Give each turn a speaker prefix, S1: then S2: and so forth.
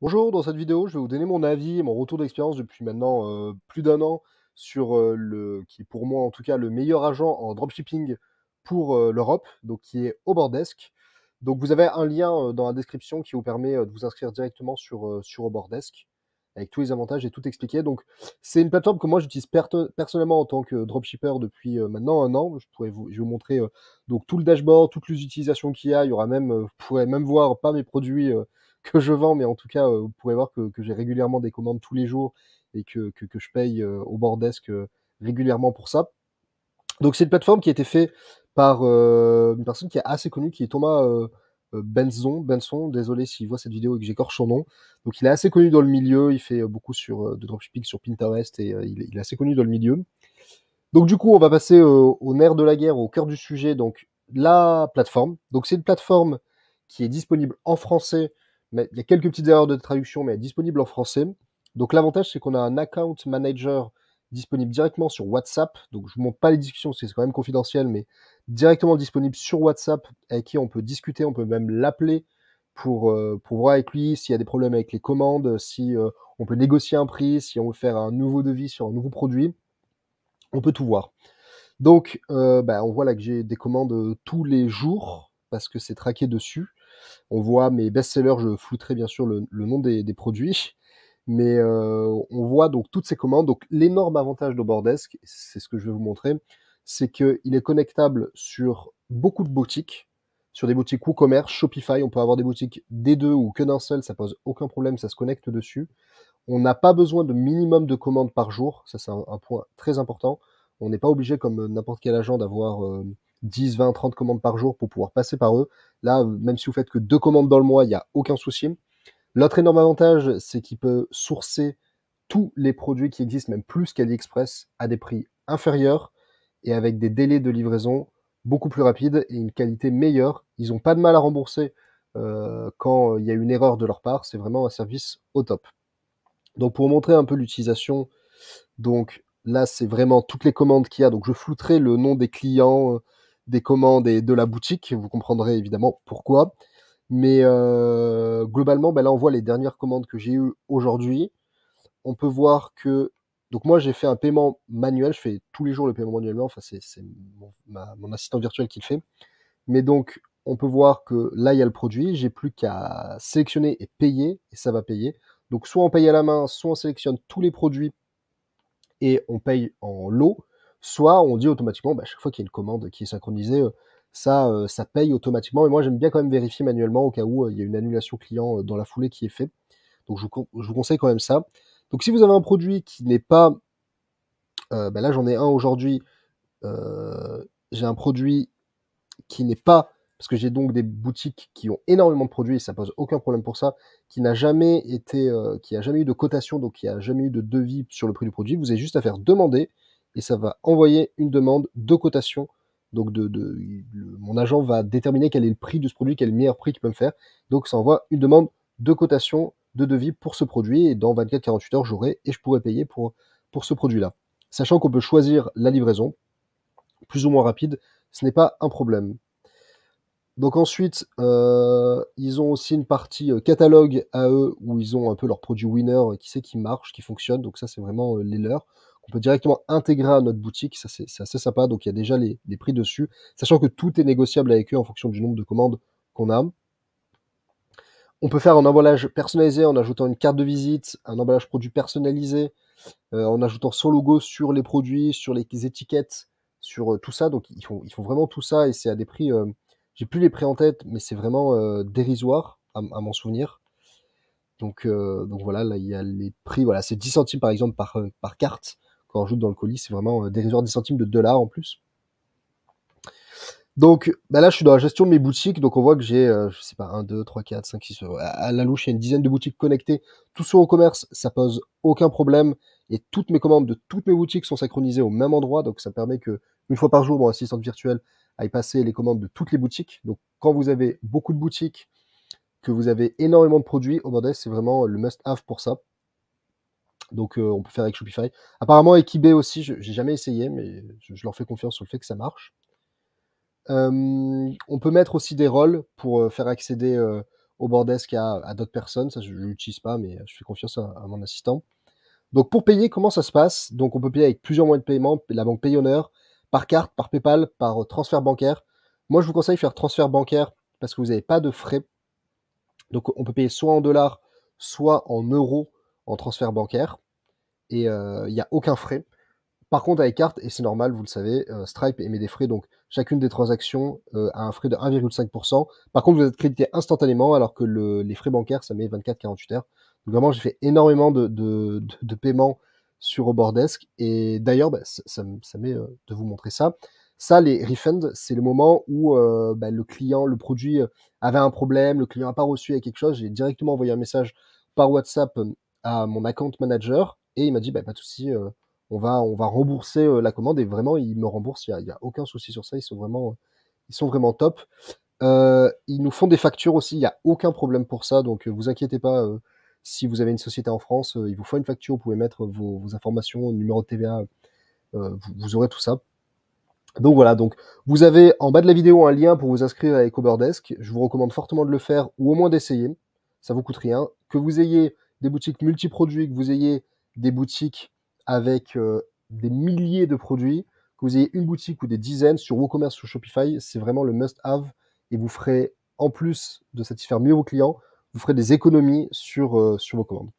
S1: Bonjour, dans cette vidéo, je vais vous donner mon avis et mon retour d'expérience depuis maintenant plus d'un an sur le qui est pour moi en tout cas le meilleur agent en dropshipping pour l'Europe, donc qui est Obordesk. Donc vous avez un lien dans la description qui vous permet de vous inscrire directement sur Obordesk avec tous les avantages et tout expliqué. Donc c'est une plateforme que moi j'utilise personnellement en tant que dropshipper depuis maintenant un an. Je vais vous montrer donc tout le dashboard, toutes les utilisations qu'il y a. Il y aura même, vous pourrez même voir pas mes produits que je vends, mais en tout cas, vous pourrez voir que j'ai régulièrement des commandes tous les jours et que je paye au Bordesk régulièrement pour ça. Donc c'est une plateforme qui a été faite par une personne qui est assez connue, qui est Thomas Benson. Désolé s'il voit cette vidéo et que j'écorche son nom. Donc il est assez connu dans le milieu, il fait beaucoup de dropshipping sur Pinterest et il est assez connu dans le milieu. Donc du coup, on va passer au nerf de la guerre, au cœur du sujet, donc la plateforme. Donc c'est une plateforme qui est disponible en français, mais il y a quelques petites erreurs de traduction, mais elle est disponible en français. Donc l'avantage, c'est qu'on a un account manager disponible directement sur WhatsApp. Donc je ne vous montre pas les discussions, parce que c'est quand même confidentiel, mais directement disponible sur WhatsApp, avec qui on peut discuter, on peut même l'appeler pour voir avec lui s'il y a des problèmes avec les commandes, si on peut négocier un prix, si on veut faire un nouveau devis sur un nouveau produit. On peut tout voir. Donc, on voit là que j'ai des commandes tous les jours parce que c'est traqué dessus. On voit mes best-sellers, je flouterai bien sûr le nom des produits, mais on voit donc toutes ces commandes. Donc, l'énorme avantage d'Obordesk, c'est ce que je vais vous montrer, c'est qu'il est connectable sur beaucoup de boutiques, sur des boutiques WooCommerce, Shopify. On peut avoir des boutiques des deux ou que d'un seul, ça pose aucun problème, ça se connecte dessus. On n'a pas besoin de minimum de commandes par jour, ça c'est un point très important. On n'est pas obligé, comme n'importe quel agent, d'avoir 10, 20, 30 commandes par jour pour pouvoir passer par eux. Là, même si vous faites que 2 commandes dans le mois, il n'y a aucun souci. L'autre énorme avantage, c'est qu'il peut sourcer tous les produits qui existent, même plus qu'AliExpress, à des prix inférieurs et avec des délais de livraison beaucoup plus rapides et une qualité meilleure. Ils n'ont pas de mal à rembourser quand il y a une erreur de leur part. C'est vraiment un service au top. Donc pour montrer un peu l'utilisation, donc là c'est vraiment toutes les commandes qu'il y a. Donc je flouterai le nom des clients, des commandes et de la boutique. Vous comprendrez évidemment pourquoi. Mais globalement, là on voit les dernières commandes que j'ai eues aujourd'hui. On peut voir que donc moi j'ai fait un paiement manuel. Je fais tous les jours le paiement manuellement. Enfin c'est mon assistant virtuel qui le fait. Mais donc on peut voir que là il y a le produit. J'ai plus qu'à sélectionner et payer et ça va payer. Donc soit on paye à la main, soit on sélectionne tous les produits et on paye en lot, soit on dit automatiquement, à chaque fois qu'il y a une commande qui est synchronisée, ça paye automatiquement. Et moi, j'aime bien quand même vérifier manuellement au cas où il y a une annulation client dans la foulée qui est faite. Donc, je vous conseille quand même ça. Donc, si vous avez un produit qui n'est pas, là, j'en ai un aujourd'hui. J'ai un produit qui n'est pas, parce que j'ai donc des boutiques qui ont énormément de produits et ça pose aucun problème pour ça, qui n'a jamais été, qui a jamais eu de cotation, donc qui a jamais eu de devis sur le prix du produit. Vous avez juste à faire demander et ça va envoyer une demande de cotation. Donc mon agent va déterminer quel est le prix de ce produit, quel est le meilleur prix qu'il peut me faire. Donc ça envoie une demande de cotation, de devis pour ce produit et dans 24-48 heures j'aurai et je pourrai payer pour ce produit-là. Sachant qu'on peut choisir la livraison, plus ou moins rapide, ce n'est pas un problème. Donc ensuite, ils ont aussi une partie catalogue à eux où ils ont un peu leurs produits winner qui sait qui marchent, qui fonctionnent. Donc ça, c'est vraiment les leurs qu'on peut directement intégrer à notre boutique. Ça, c'est assez sympa. Donc il y a déjà les prix dessus, sachant que tout est négociable avec eux en fonction du nombre de commandes qu'on a. On peut faire un emballage personnalisé en ajoutant une carte de visite, un emballage produit personnalisé, en ajoutant son logo sur les produits, sur les étiquettes, sur tout ça. Donc ils font vraiment tout ça et c'est à des prix. J'ai plus les prix en tête, mais c'est vraiment dérisoire à mon souvenir. Donc voilà, là il y a les prix. Voilà, c'est 10 centimes par exemple par carte qu'on rajoute dans le colis. C'est vraiment dérisoire, 10 centimes de dollars en plus. Donc là, je suis dans la gestion de mes boutiques. Donc on voit que j'ai, je sais pas, 1, 2, 3, 4, 5, 6, à la louche, il y a une dizaine de boutiques connectées. Tout sur e-commerce, ça pose aucun problème. Et toutes mes commandes de toutes mes boutiques sont synchronisées au même endroit. Donc ça permet que une fois par jour, mon assistante virtuelle aille passer les commandes de toutes les boutiques. Donc quand vous avez beaucoup de boutiques, que vous avez énormément de produits, Oberdesk, c'est vraiment le must-have pour ça. Donc on peut faire avec Shopify. Apparemment avec eBay aussi, j'ai jamais essayé, mais je leur fais confiance sur le fait que ça marche. On peut mettre aussi des rôles pour faire accéder Oberdesk à d'autres personnes. Ça, je ne l'utilise pas, mais je fais confiance à mon assistant. Donc pour payer, comment ça se passe? Donc on peut payer avec plusieurs moyens de paiement, la banque Payoneer, par carte, par PayPal, par transfert bancaire. Moi, je vous conseille de faire transfert bancaire parce que vous n'avez pas de frais. Donc on peut payer soit en dollars, soit en euros en transfert bancaire. Et il n'y a aucun frais. Par contre, avec carte, et c'est normal, vous le savez, Stripe émet des frais, donc chacune des transactions a un frais de 1,5%. Par contre, vous êtes crédité instantanément, alors que les frais bancaires, ça met 24-48 heures. Donc vraiment, j'ai fait énormément de paiements sur Oberdesk. Et d'ailleurs, bah, ça m'est de vous montrer ça. Ça, les refunds, c'est le moment où bah, le client, le produit avait un problème, le client n'a pas reçu quelque chose. J'ai directement envoyé un message par WhatsApp à mon account manager et il m'a dit, bah, pas de souci, on va rembourser la commande et vraiment, ils me remboursent, il y a aucun souci sur ça, ils sont vraiment top. Ils nous font des factures aussi, il y a aucun problème pour ça, donc vous inquiétez pas, si vous avez une société en France, il vous faut une facture, vous pouvez mettre vos informations, numéro de TVA, vous aurez tout ça. Donc voilà, donc vous avez en bas de la vidéo un lien pour vous inscrire avec Oberdesk. Je vous recommande fortement de le faire ou au moins d'essayer. Ça vous coûte rien. Que vous ayez des boutiques multiproduits, que vous ayez des boutiques avec des milliers de produits, que vous ayez une boutique ou des dizaines sur WooCommerce ou Shopify, c'est vraiment le must-have et vous ferez, en plus de satisfaire mieux vos clients, vous ferez des économies sur vos commandes.